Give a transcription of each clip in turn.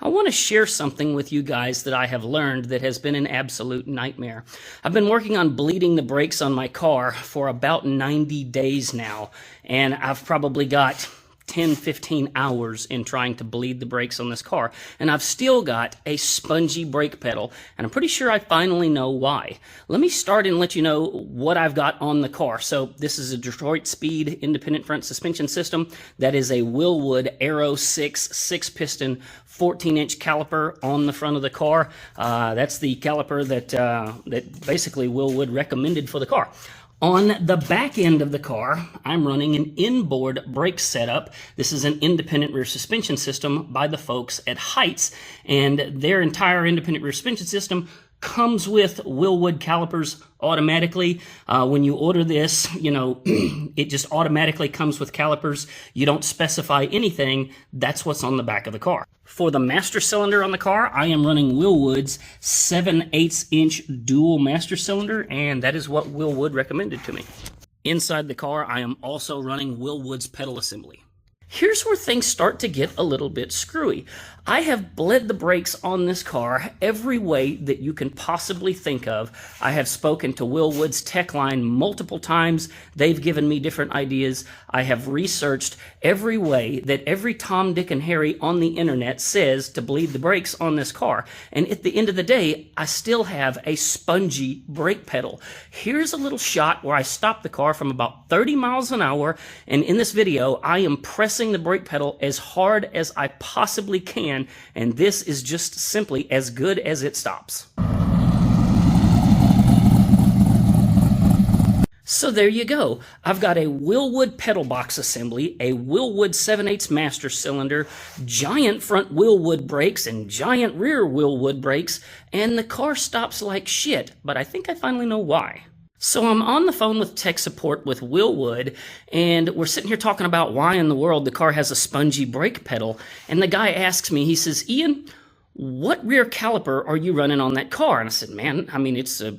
I want to share something with you guys that I have learned that has been an absolute nightmare. I've been working on bleeding the brakes on my car for about 90 days now, and I've probably got 10, 15 hours in trying to bleed the brakes on this car, and I've still got a spongy brake pedal, and I'm pretty sure I finally know why. Let me start and let you know what I've got on the car. So this is a Detroit Speed independent front suspension system. That is a Wilwood Aero 6 6-piston 14-inch caliper on the front of the car. That's the caliper that basically Wilwood recommended for the car. On the back end of the car, I'm running an inboard brake setup. This is an independent rear suspension system by the folks at Heights, and their entire independent rear suspension system comes with Wilwood calipers automatically. When you order this, it just automatically comes with calipers. You don't specify anything. That's what's on the back of the car. For the master cylinder on the car, I am running Wilwood's 7/8-inch dual master cylinder, and that is what Wilwood recommended to me. Inside the car, I am also running Wilwood's pedal assembly. Here's where things start to get a little bit screwy. I have bled the brakes on this car every way that you can possibly think of. I have spoken to Wilwood's tech line multiple times. They've given me different ideas. I have researched every way that every Tom, Dick, and Harry on the internet says to bleed the brakes on this car. And at the end of the day, I still have a spongy brake pedal. Here's a little shot where I stopped the car from about 30 miles an hour. And in this video, I am pressing the brake pedal as hard as I possibly can, and this is just simply as good as it stops. So there you go. I've got a Wilwood pedal box assembly, a Wilwood 7/8 master cylinder, giant front Wilwood brakes and giant rear Wilwood brakes, and the car stops like shit, but I think I finally know why. So I'm on the phone with tech support with Wilwood, and we're sitting here talking about why in the world the car has a spongy brake pedal. And the guy asks me, he says, "Ian, what rear caliper are you running on that car?" And I said, "Man, I mean, it's a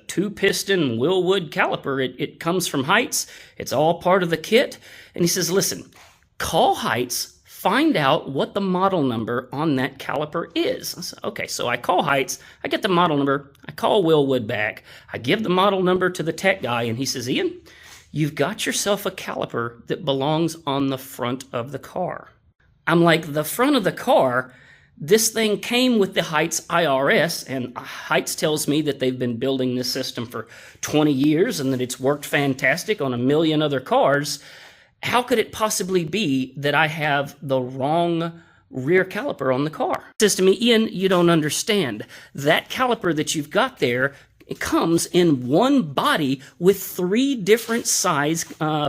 2-piston Wilwood caliper. It comes from Heights. It's all part of the kit." And he says, "Listen, call Heights. Find out what the model number on that caliper is." I said, okay, so I call Heights, I get the model number, I call Wilwood back, I give the model number to the tech guy, and he says, "Ian, you've got yourself a caliper that belongs on the front of the car." I'm like, the front of the car? This thing came with the Heights IRS, and Heights tells me that they've been building this system for 20 years and that it's worked fantastic on a million other cars. How could it possibly be that I have the wrong rear caliper on the car? He says to me, "Ian, you don't understand. That caliper that you've got there, it comes in one body with 3 different size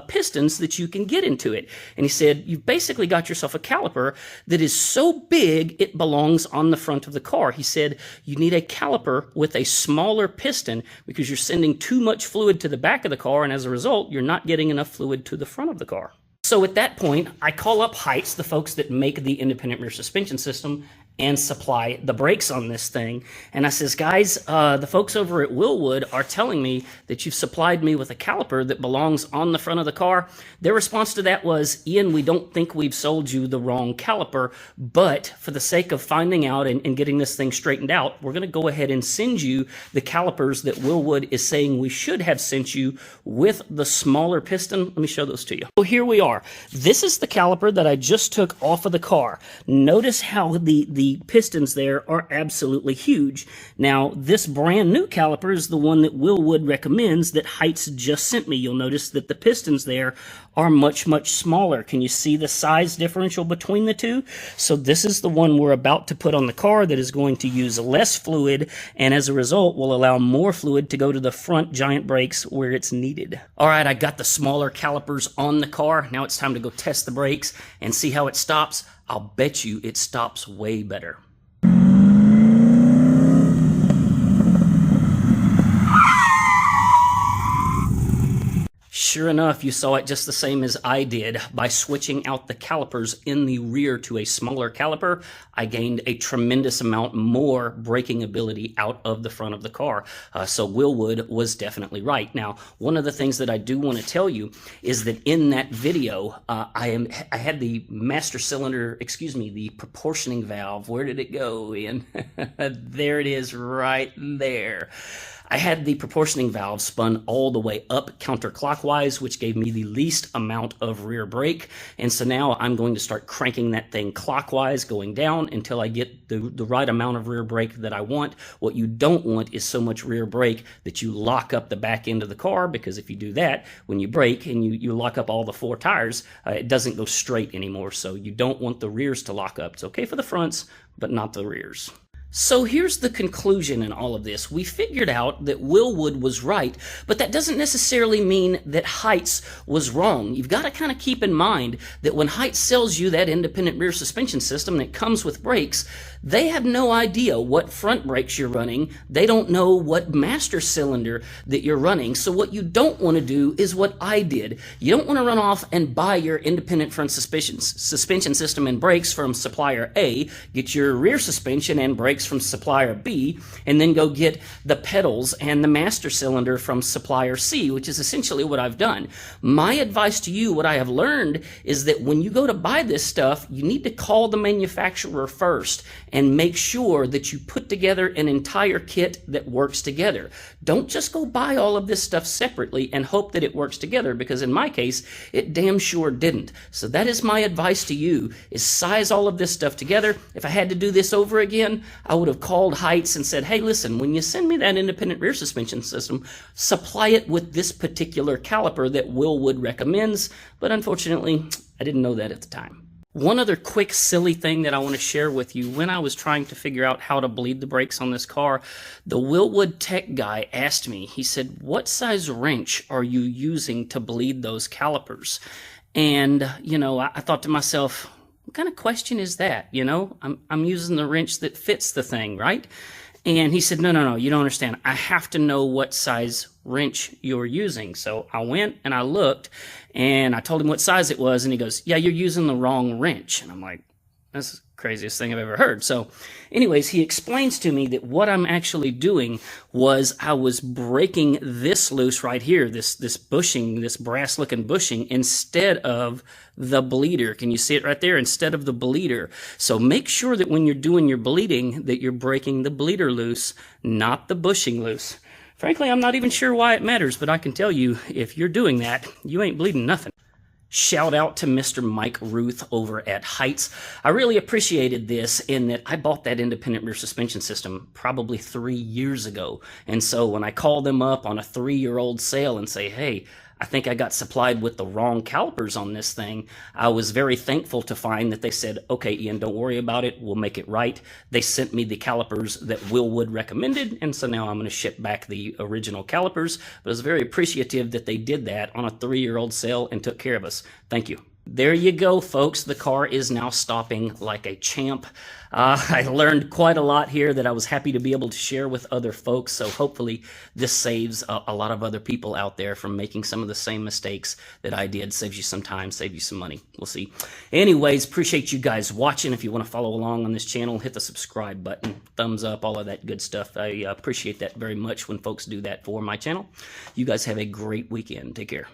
pistons that you can get into it." And he said, "You've basically got yourself a caliper that is so big it belongs on the front of the car." He said, "You need a caliper with a smaller piston because you're sending too much fluid to the back of the car, and as a result, you're not getting enough fluid to the front of the car." So at that point, I call up Heights, the folks that make the independent rear suspension system and supply the brakes on this thing. And I says, "Guys, the folks over at Wilwood are telling me that you've supplied me with a caliper that belongs on the front of the car." Their response to that was, "Ian, we don't think we've sold you the wrong caliper, but for the sake of finding out and getting this thing straightened out, we're going to go ahead and send you the calipers that Wilwood is saying we should have sent you with the smaller piston." Let me show those to you. So here we are. This is the caliper that I just took off of the car. Notice how the pistons there are absolutely huge. Now, this brand new caliper is the one that Wilwood recommends that Heights just sent me. You'll notice that the pistons there are much, much smaller. Can you see the size differential between the two? So this is the one we're about to put on the car that is going to use less fluid, and as a result will allow more fluid to go to the front giant brakes where it's needed. All right, I got the smaller calipers on the car. Now it's time to go test the brakes and see how it stops. I'll bet you it stops way better. Sure enough, you saw it just the same as I did. By switching out the calipers in the rear to a smaller caliper, I gained a tremendous amount more braking ability out of the front of the car. So Wilwood was definitely right. Now, one of the things that I do want to tell you is that in that video, I had the master cylinder, the proportioning valve. Where did it go, Ian? There it is right there. I had the proportioning valve spun all the way up counterclockwise, which gave me the least amount of rear brake. And so now I'm going to start cranking that thing clockwise, going down until I get the right amount of rear brake that I want. What you don't want is so much rear brake that you lock up the back end of the car, because if you do that, when you brake and you lock up all the four tires, it doesn't go straight anymore. So you don't want the rears to lock up. It's okay for the fronts, but not the rears. So here's the conclusion in all of this. We figured out that Wilwood was right, but that doesn't necessarily mean that Heights was wrong. You've got to kind of keep in mind that when Heights sells you that independent rear suspension system that comes with brakes, they have no idea what front brakes you're running. They don't know what master cylinder that you're running. So what you don't want to do is what I did. You don't want to run off and buy your independent front suspension system and brakes from supplier A, get your rear suspension and brakes from supplier B, and then go get the pedals and the master cylinder from supplier C, which is essentially what I've done. My advice to you, what I have learned, is that when you go to buy this stuff, you need to call the manufacturer first and make sure that you put together an entire kit that works together. Don't just go buy all of this stuff separately and hope that it works together, because in my case, it damn sure didn't. So that is my advice to you, is size all of this stuff together. If I had to do this over again, I would have called Heights and said, hey, listen, when you send me that independent rear suspension system, supply it with this particular caliper that Wilwood recommends. But unfortunately, I didn't know that at the time. One other quick silly thing that I want to share with you. When I was trying to figure out how to bleed the brakes on this car, the Wilwood tech guy asked me, he said, what size wrench are you using to bleed those calipers? And, I thought to myself, what kind of question is that? I'm using the wrench that fits the thing, right? And he said, no, you don't understand. I have to know what size wrench you're using. So I went and I looked and I told him what size it was. And he goes, yeah, you're using the wrong wrench. And I'm like, that's the craziest thing I've ever heard. So anyways, he explains to me that what I'm actually doing was I was breaking this loose right here, this bushing, this brass looking bushing, instead of the bleeder. Can you see it right there? Instead of the bleeder. So make sure that when you're doing your bleeding that you're breaking the bleeder loose, not the bushing loose. Frankly, I'm not even sure why it matters, but I can tell you, if you're doing that, you ain't bleeding nothing. Shout out to Mr. Mike Ruth over at Heights. I really appreciated this in that I bought that independent rear suspension system probably 3 years ago. And so when I call them up on a 3-year-old sale and say, hey, I think I got supplied with the wrong calipers on this thing, I was very thankful to find that they said, okay, Ian, don't worry about it. We'll make it right. They sent me the calipers that Wilwood recommended, and so now I'm going to ship back the original calipers. But I was very appreciative that they did that on a 3-year-old sale and took care of us. Thank you. There you go, folks. The car is now stopping like a champ. I learned quite a lot here that I was happy to be able to share with other folks, so hopefully this saves a lot of other people out there from making some of the same mistakes that I did. Saves you some time, saves you some money. We'll see. Anyways, appreciate you guys watching. If you want to follow along on this channel, hit the subscribe button, thumbs up, all of that good stuff. I appreciate that very much when folks do that for my channel. You guys have a great weekend. Take care.